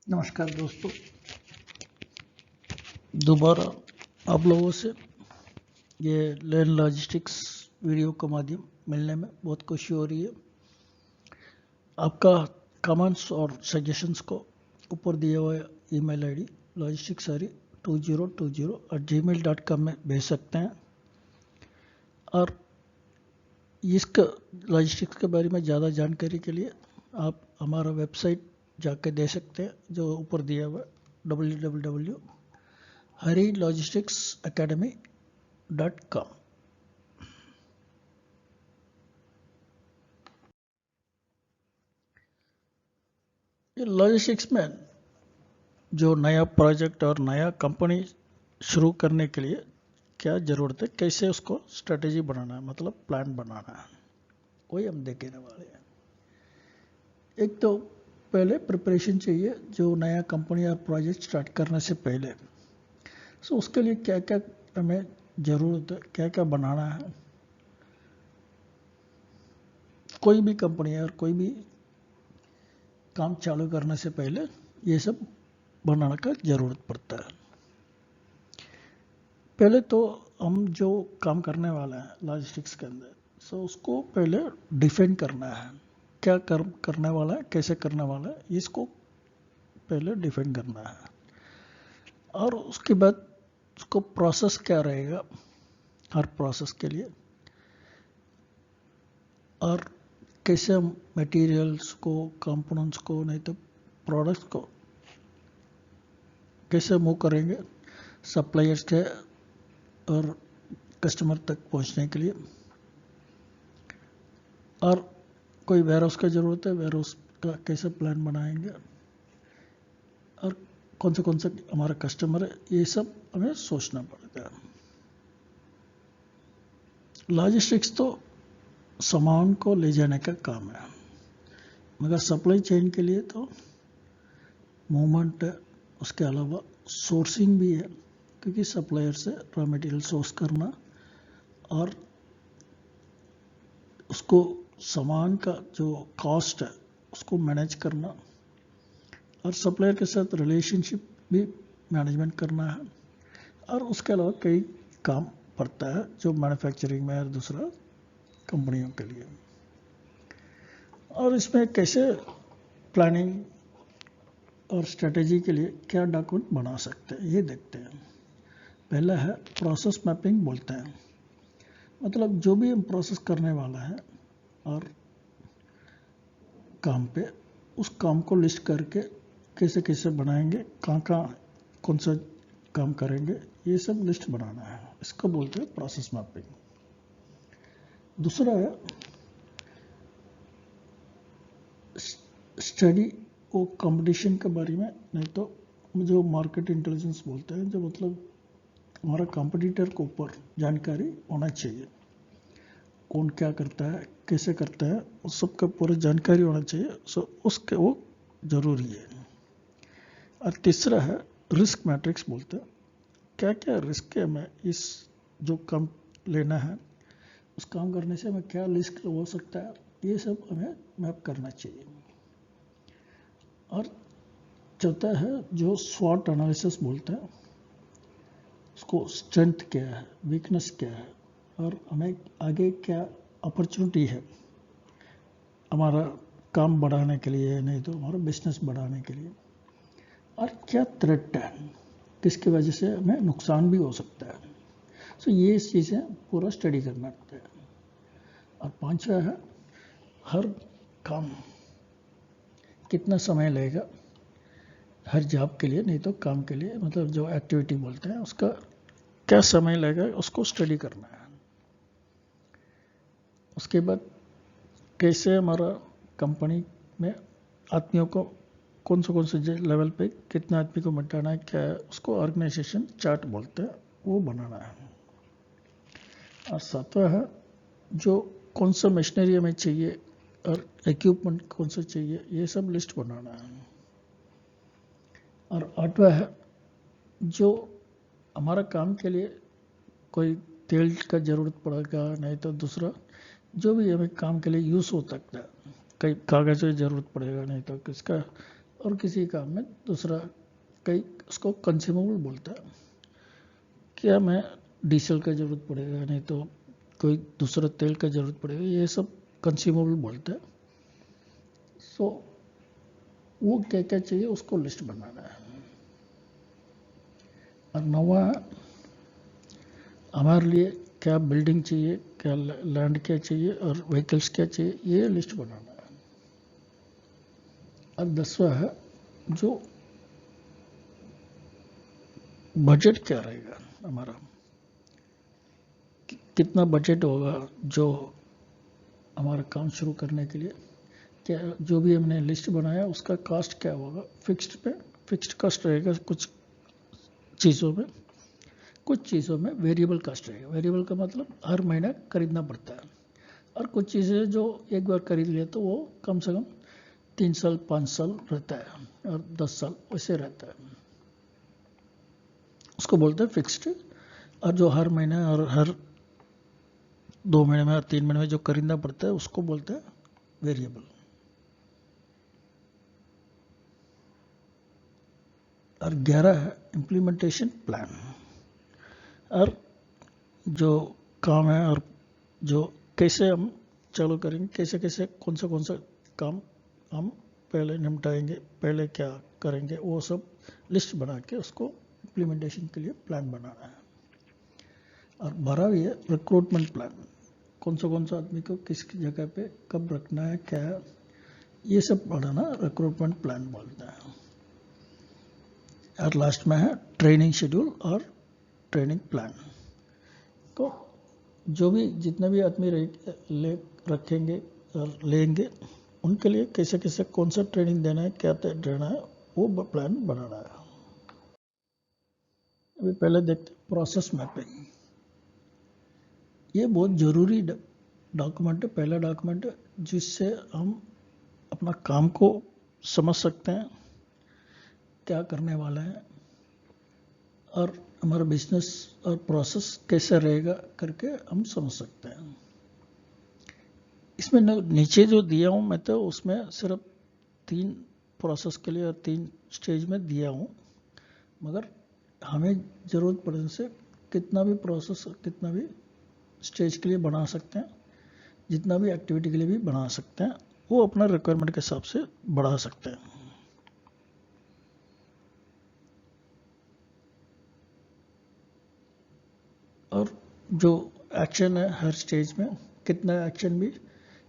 नमस्कार दोस्तों, दोबारा आप लोगों से ये लैंड लॉजिस्टिक्स वीडियो का माध्यम मिलने में बहुत खुशी हो रही है। आपका कमेंट्स और सजेशंस को ऊपर दिया हुआ ईमेल आईडी logisticsari2020@gmail.com में भेज सकते हैं। और इसका लॉजिस्टिक्स के बारे में ज़्यादा जानकारी के लिए आप हमारा वेबसाइट जाकर दे सकते हैं, जो ऊपर दिया हुआ www.harilogisticsacademy.com। ये लॉजिस्टिक्स में जो नया प्रोजेक्ट और नया कंपनी शुरू करने के लिए क्या ज़रूरत है, कैसे उसको स्ट्रेटेजी बनाना है, मतलब प्लान बनाना है, वही हम देखने वाले हैं। एक तो पहले प्रिपरेशन चाहिए, जो नया कंपनी या प्रोजेक्ट स्टार्ट करने से पहले। सो उसके लिए क्या क्या हमें ज़रूरत है, क्या क्या बनाना है। कोई भी कंपनी और कोई भी काम चालू करने से पहले ये सब बनाने का ज़रूरत पड़ता है। पहले तो हम जो काम करने वाला है लॉजिस्टिक्स के अंदर, सो उसको पहले डिफाइन करना है। क्या करने वाला है, कैसे करने वाला है, इसको पहले डिफाइन करना है। और उसके बाद उसको प्रोसेस क्या रहेगा हर प्रोसेस के लिए, और कैसे हम मटेरियल्स को, कंपोनेंट्स को, नहीं तो प्रोडक्ट्स को कैसे मूव करेंगे सप्लायर्स के और कस्टमर तक पहुंचने के लिए। और कोई वेयरहाउस का ज़रूरत है, वेयरहाउस का कैसे प्लान बनाएंगे, और कौन से हमारा कस्टमर है, ये सब हमें सोचना पड़ता है। लॉजिस्टिक्स तो सामान को ले जाने का काम है, मगर सप्लाई चेन के लिए तो मूवमेंट है, उसके अलावा सोर्सिंग भी है, क्योंकि सप्लायर से रॉ मटेरियल सोर्स करना और उसको सामान का जो कॉस्ट है उसको मैनेज करना, और सप्लायर के साथ रिलेशनशिप भी मैनेजमेंट करना है। और उसके अलावा कई काम पड़ता है जो मैन्युफैक्चरिंग में और दूसरा कंपनियों के लिए। और इसमें कैसे प्लानिंग और स्ट्रेटेजी के लिए क्या डॉक्यूमेंट बना सकते हैं, ये देखते हैं। पहला है प्रोसेस मैपिंग बोलते हैं, मतलब जो भी हम प्रोसेस करने वाला है और काम पे, उस काम को लिस्ट करके कैसे कैसे बनाएंगे, कहाँ कौन सा काम करेंगे, ये सब लिस्ट बनाना है। इसको बोलते हैं प्रोसेस मैपिंग। दूसरा है स्टडी वो कंपटीशन के बारे में, नहीं तो जो मार्केट इंटेलिजेंस बोलते हैं, जो मतलब हमारा कंपटीटर के ऊपर जानकारी होना चाहिए। कौन क्या करता है, कैसे करता है, उस सब का पूरा जानकारी होना चाहिए। सो उसके वो ज़रूरी है। और तीसरा है रिस्क मैट्रिक्स बोलते हैं, क्या क्या रिस्क है हमें इस जो काम लेना है, उस काम करने से हमें क्या रिस्क हो सकता है, ये सब हमें मैप करना चाहिए। और चौथा है जो स्वॉट एनालिसिस बोलते हैं, उसको स्ट्रेंथ क्या है, वीकनेस क्या है, और हमें आगे क्या अपॉर्चुनिटी है हमारा काम बढ़ाने के लिए, नहीं तो हमारा बिजनेस बढ़ाने के लिए, और क्या थ्रेट है, किसकी वजह से हमें नुकसान भी हो सकता है। सो ये चीज़ें पूरा स्टडी करना पड़ता है। और पांचवा है हर काम कितना समय लगेगा, हर जॉब के लिए, नहीं तो काम के लिए, मतलब जो एक्टिविटी बोलते हैं उसका क्या समय लगेगा, उसको स्टडी करना है। उसके बाद कैसे हमारा कंपनी में आदमियों को कौन से लेवल पे कितना आदमी को मिटाना है, क्या है, उसको ऑर्गेनाइजेशन चार्ट बोलते हैं, वो बनाना है। और सातवां है जो कौन सा मशीनरी हमें चाहिए और इक्विपमेंट कौन सा चाहिए, ये सब लिस्ट बनाना है। और आठवां है जो हमारा काम के लिए कोई तेल का ज़रूरत पड़ेगा, नहीं तो दूसरा जो भी हमें काम के लिए यूज़ हो सकता है, कई कागज़ की ज़रूरत पड़ेगा, नहीं तो किसका और किसी काम में दूसरा कई उसको कंज्यूमेबल बोलता है। क्या मैं डीजल का ज़रूरत पड़ेगा, नहीं तो कोई दूसरा तेल का ज़रूरत पड़ेगा, ये सब कंज्यूमेबल बोलते हैं। सो वो क्या क्या चाहिए उसको लिस्ट बनाना है। और नवा हमारे लिए क्या बिल्डिंग चाहिए, क्या लैंड क्या चाहिए और व्हीकल्स क्या चाहिए, ये लिस्ट बनाना है। और 10वां है जो बजट क्या रहेगा हमारा, कितना बजट होगा जो हमारा काम शुरू करने के लिए, क्या जो भी हमने लिस्ट बनाया उसका कॉस्ट क्या होगा। फिक्स्ड कॉस्ट रहेगा कुछ चीज़ों में, कुछ चीज़ों में वेरिएबल कॉस्ट रहेगा। वेरिएबल का मतलब हर महीना खरीदना पड़ता है, और कुछ चीज़ें जो एक बार खरीद लिए तो वो कम से कम 3 साल 5 साल रहता है और 10 साल वैसे रहता है, उसको बोलते हैं फिक्स्ड। और जो हर महीने और हर 2 महीने में और 3 महीने में जो खरीदना पड़ता है उसको बोलते हैं वेरिएबल। और 11 है इम्प्लीमेंटेशन प्लान। और जो काम है और जो कैसे हम चालू करेंगे, कैसे कैसे कौन सा काम हम पहले निपटाएंगे, पहले क्या करेंगे, वो सब लिस्ट बना के उसको इम्प्लीमेंटेशन के लिए प्लान बनाना है। और 12वीं है रिक्रूटमेंट प्लान। कौन सा आदमी को किस जगह पे कब रखना है, क्या है, ये सब बनाना रिक्रूटमेंट प्लान बोलते हैं। और लास्ट में है ट्रेनिंग शेड्यूल और ट्रेनिंग प्लान। तो जो भी जितने भी आदमी रखेंगे और लेंगे उनके लिए कैसे कैसे कौन सा ट्रेनिंग देना है, क्या देना है, वो प्लान बनाना है। अभी पहले देखते हैं प्रोसेस मैपिंग। ये बहुत ज़रूरी डॉक्यूमेंट है, पहला डॉक्यूमेंट है जिससे हम अपना काम को समझ सकते हैं, क्या करने वाला है और हमारा बिजनेस और प्रोसेस कैसे रहेगा करके हम समझ सकते हैं। इसमें नीचे जो दिया हूँ मैं तो उसमें सिर्फ 3 प्रोसेस के लिए और 3 स्टेज में दिया हूँ, मगर हमें ज़रूरत पड़ने से कितना भी प्रोसेस कितना भी स्टेज के लिए बना सकते हैं, जितना भी एक्टिविटी के लिए भी बना सकते हैं, वो अपना रिक्वायरमेंट के हिसाब से बढ़ा सकते हैं। और जो एक्शन है हर स्टेज में कितना एक्शन भी,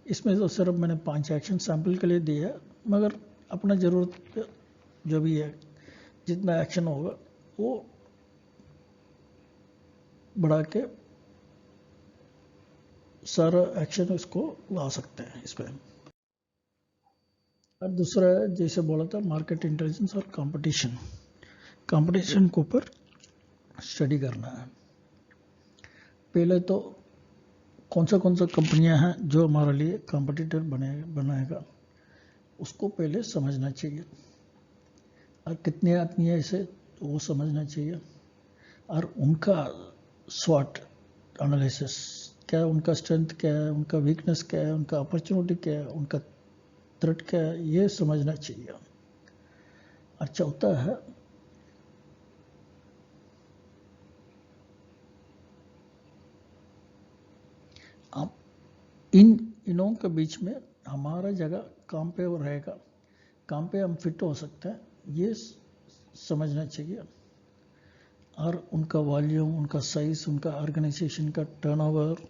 इसमें तो सिर्फ मैंने 5 एक्शन सैंपल के लिए दिया है, मगर अपना ज़रूरत जो भी है जितना एक्शन होगा वो बढ़ा के सारा एक्शन उसको ला सकते हैं इस पर। और दूसरा है जैसे बोला था मार्केट इंटेलिजेंस और कंपटीशन के ऊपर स्टडी करना है। पहले तो कौन सा कंपनियां हैं जो हमारे लिए कॉम्पिटिटर बनाएगा उसको पहले समझना चाहिए, और कितने आदमी है इसे वो समझना चाहिए। और उनका स्वॉट एनालिसिस क्या है, उनका स्ट्रेंथ क्या है, उनका वीकनेस क्या है, उनका अपॉर्चुनिटी क्या है, उनका थ्रेट क्या है, ये समझना चाहिए। और चौथा है आप इनों के बीच में हमारा जगह काम पे रहेगा, काम पे हम फिट हो सकते हैं, ये समझना चाहिए। और उनका वॉल्यूम, उनका साइज, उनका ऑर्गेनाइजेशन का टर्नओवर,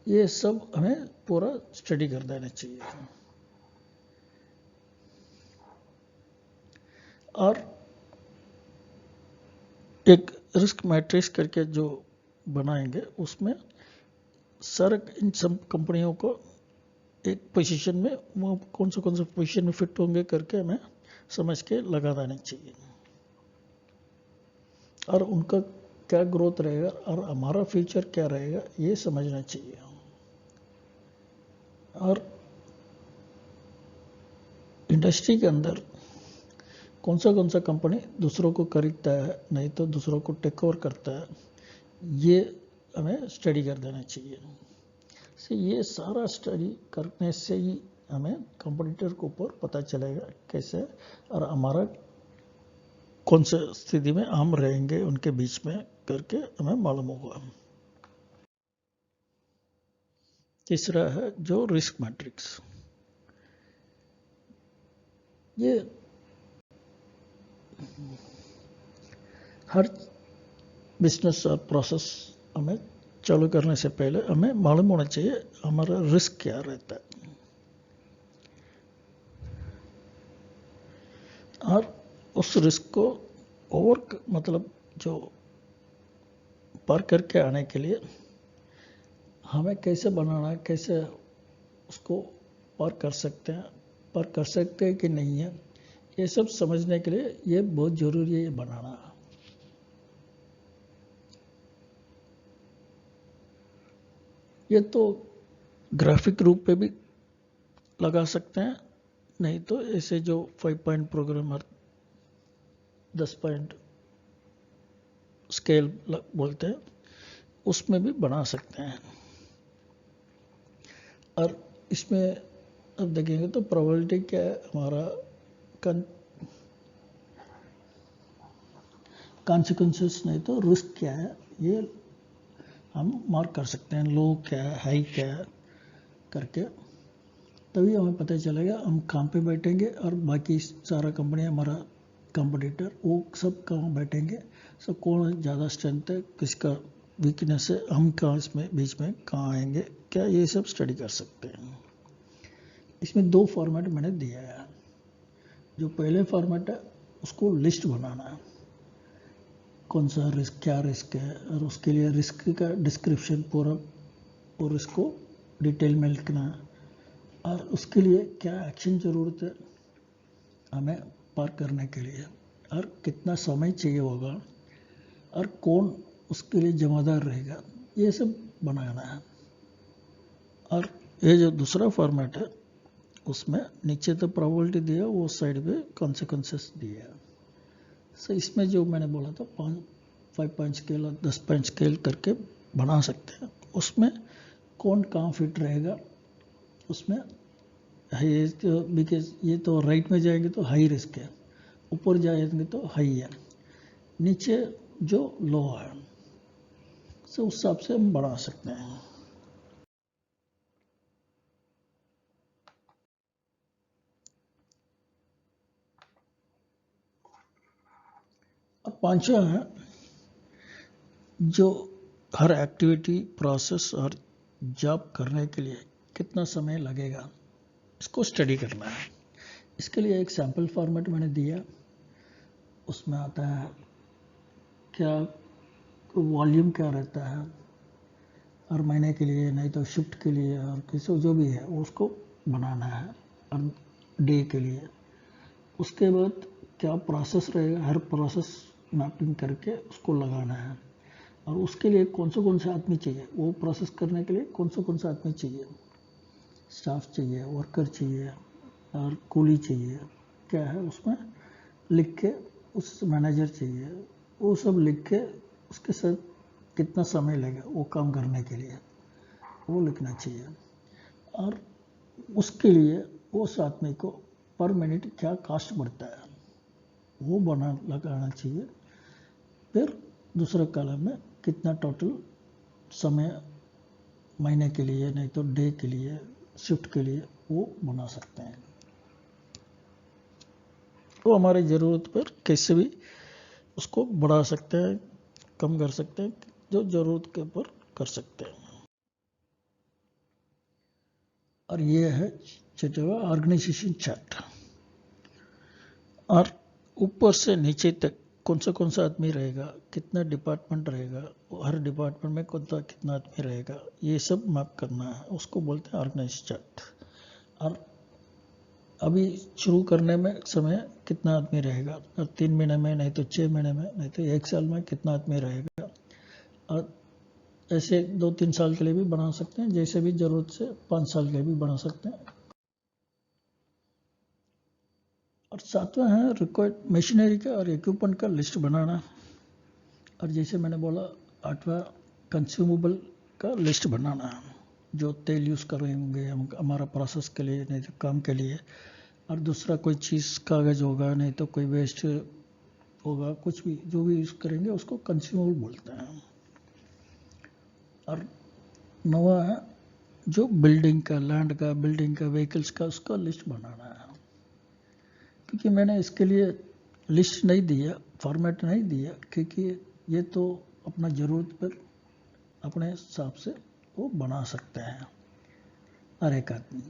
ये सब हमें पूरा स्टडी कर देना चाहिए। और एक रिस्क मैट्रिक्स करके जो बनाएंगे उसमें सर इन सब कंपनियों को एक पोजीशन में वो कौन सा पोजीशन में फिट होंगे करके हमें समझ के लगा देना चाहिए। और उनका क्या ग्रोथ रहेगा और हमारा फ्यूचर क्या रहेगा ये समझना चाहिए। और इंडस्ट्री के अंदर कौन सा कंपनी दूसरों को खरीदता है, नहीं तो दूसरों को टेक ओवर करता है, ये हमें स्टडी कर देना चाहिए। से ये सारा स्टडी करने से ही हमें कंपटीटर के ऊपर पता चलेगा कैसे, और हमारा कौन से स्थिति में हम रहेंगे उनके बीच में करके हमें मालूम होगा। तीसरा है जो रिस्क मैट्रिक्स। ये हर बिजनेस और प्रोसेस हमें चालू करने से पहले हमें मालूम होना चाहिए हमारा रिस्क क्या रहता है, और उस रिस्क को मतलब जो पार करके आने के लिए हमें कैसे बनाना है, कैसे उसको पार कर सकते हैं कि नहीं है, ये सब समझने के लिए ये बहुत जरूरी है ये बनाना। ये तो ग्राफिक रूप पे भी लगा सकते हैं, नहीं तो ऐसे जो 5 पॉइंट प्रोग्राम और 10 पॉइंट स्केल बोलते हैं उसमें भी बना सकते हैं। और इसमें अब देखेंगे तो प्रोबेबिलिटी क्या है, हमारा कॉन्सिक्वेंसेस नहीं तो रिस्क क्या है, ये हम मार्क कर सकते हैं, लो क्या है, हाई क्या है करके, तभी हमें पता चलेगा हम कहाँ पे बैठेंगे और बाकी सारा कंपनी हमारा कंपटीटर वो सब कहाँ बैठेंगे, सब कौन ज़्यादा स्ट्रेंथ है, किसका वीकनेस है, हम कहाँ इसमें बीच में कहाँ आएंगे, क्या ये सब स्टडी कर सकते हैं। इसमें 2 फॉर्मेट मैंने दिया है। जो पहले फॉर्मेट है उसको लिस्ट बनाना है, कौन सा रिस्क, क्या रिस्क है, और उसके लिए रिस्क का डिस्क्रिप्शन पूरा और इसको डिटेल में लिखना है, और उसके लिए क्या एक्शन ज़रूरत है हमें पार करने के लिए, और कितना समय चाहिए होगा, और कौन उसके लिए जिम्मेदार रहेगा, ये सब बनाना है। और ये जो दूसरा फॉर्मेट है उसमें नीचे तो प्रोबेबिलिटी दिया, वो साइड पे कॉन्सिक्वेंसेस दिया। सो इसमें जो मैंने बोला था 5 पॉइंट स्केल और 10 पॉइंट स्केल करके बना सकते हैं। उसमें कौन कहाँ फिट रहेगा, उसमें हाई तो बिकॉज ये तो राइट में जाएंगे तो हाई रिस्क है, ऊपर जाएंगे तो हाई है, नीचे जो लो है, सो उस हिसाब से हम बढ़ा सकते हैं। और पांचवा है जो हर एक्टिविटी, प्रोसेस और जॉब करने के लिए कितना समय लगेगा, इसको स्टडी करना है। इसके लिए एक सैम्पल फॉर्मेट मैंने दिया, उसमें आता है क्या वॉल्यूम क्या रहता है हर महीने के लिए, नहीं तो शिफ्ट के लिए, और किसी जो भी है उसको बनाना है, और डे के लिए। उसके बाद क्या प्रोसेस रहेगा, हर प्रोसेस मैपिंग करके उसको लगाना है, और उसके लिए कौन से आदमी चाहिए, वो प्रोसेस करने के लिए कौन से आदमी चाहिए, स्टाफ चाहिए, वर्कर चाहिए और कूली चाहिए, क्या है उसमें लिख के, उस मैनेजर चाहिए, वो सब लिख के उसके साथ कितना समय लगेगा वो काम करने के लिए वो लिखना चाहिए, और उसके लिए उस आदमी को पर मिनट क्या कॉस्ट बढ़ता है वो लगाना चाहिए। फिर दूसरे कॉलम में कितना टोटल समय महीने के लिए, नहीं तो डे के लिए, शिफ्ट के लिए वो बना सकते हैं। वो हमारी ज़रूरत पर कैसे भी उसको बढ़ा सकते हैं, कम कर सकते हैं, जो ज़रूरत के ऊपर कर सकते हैं। और ये है छठवा ऑर्गेनाइजेशन चार्ट, और ऊपर से नीचे तक कौन सा आदमी रहेगा, कितना डिपार्टमेंट रहेगा, हर डिपार्टमेंट में कितना आदमी रहेगा, ये सब मैप करना है, उसको बोलते हैं ऑर्गेनाइजेशन चार्ट। और अभी शुरू करने में समय कितना आदमी रहेगा, और 3 महीने में, नहीं तो 6 महीने में, नहीं तो 1 साल में कितना आदमी रहेगा, और ऐसे 2-3 साल के लिए भी बना सकते हैं, जैसे भी जरूरत से 5 साल के लिए भी बना सकते हैं। और सातवां है रिक्वायर्ड मशीनरी का और इक्विपमेंट का लिस्ट बनाना, और जैसे मैंने बोला 8वां कंज्यूमेबल का लिस्ट बनाना है। जो तेल यूज़ करेंगे हम हमारा प्रोसेस के लिए, नहीं तो काम के लिए, और दूसरा कोई चीज़ कागज़ होगा, नहीं तो कोई वेस्ट होगा, कुछ भी जो भी यूज़ करेंगे उसको कंज्यूमेबल बोलते हैं। और नवा है जो बिल्डिंग का, लैंड का, बिल्डिंग का, व्हीकल्स का, उसका लिस्ट बनाना है। क्योंकि मैंने इसके लिए लिस्ट नहीं दिया, फॉर्मेट नहीं दिया, क्योंकि ये तो अपना ज़रूरत पर अपने हिसाब से वो बना सकते हैं हर एक आदमी,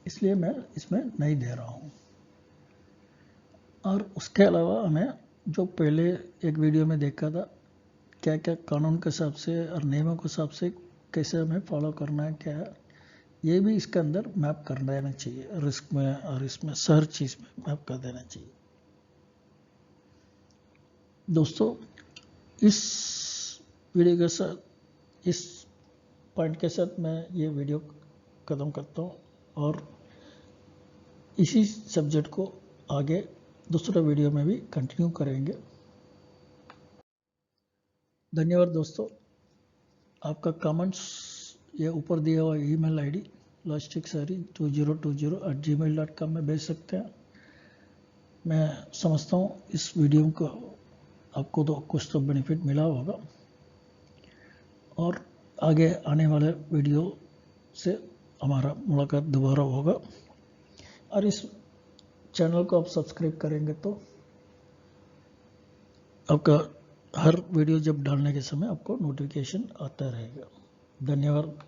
इसलिए मैं इसमें नहीं दे रहा हूँ। और उसके अलावा हमें जो पहले एक वीडियो में देखा था, क्या क्या कानून के हिसाब से और नियमों के हिसाब से कैसे हमें फॉलो करना है, क्या है, ये भी इसके अंदर मैप कर देना चाहिए, रिस्क में और इसमें हर चीज़ में मैप कर देना चाहिए। दोस्तों, इस वीडियो के साथ, इस पॉइंट के साथ मैं ये वीडियो ख़त्म करता हूँ और इसी सब्जेक्ट को आगे दूसरा वीडियो में भी कंटिन्यू करेंगे। धन्यवाद दोस्तों। आपका कमेंट्स ये ऊपर दिया हुआ ईमेल आईडी logisticsari2020@gmail.com में भेज सकते हैं। मैं समझता हूँ इस वीडियो को आपको तो कुछ तो बेनिफिट मिला होगा, और आगे आने वाले वीडियो से हमारा मुलाकात दोबारा होगा। और इस चैनल को आप सब्सक्राइब करेंगे तो आपका हर वीडियो जब डालने के समय आपको नोटिफिकेशन आता रहेगा। धन्यवाद।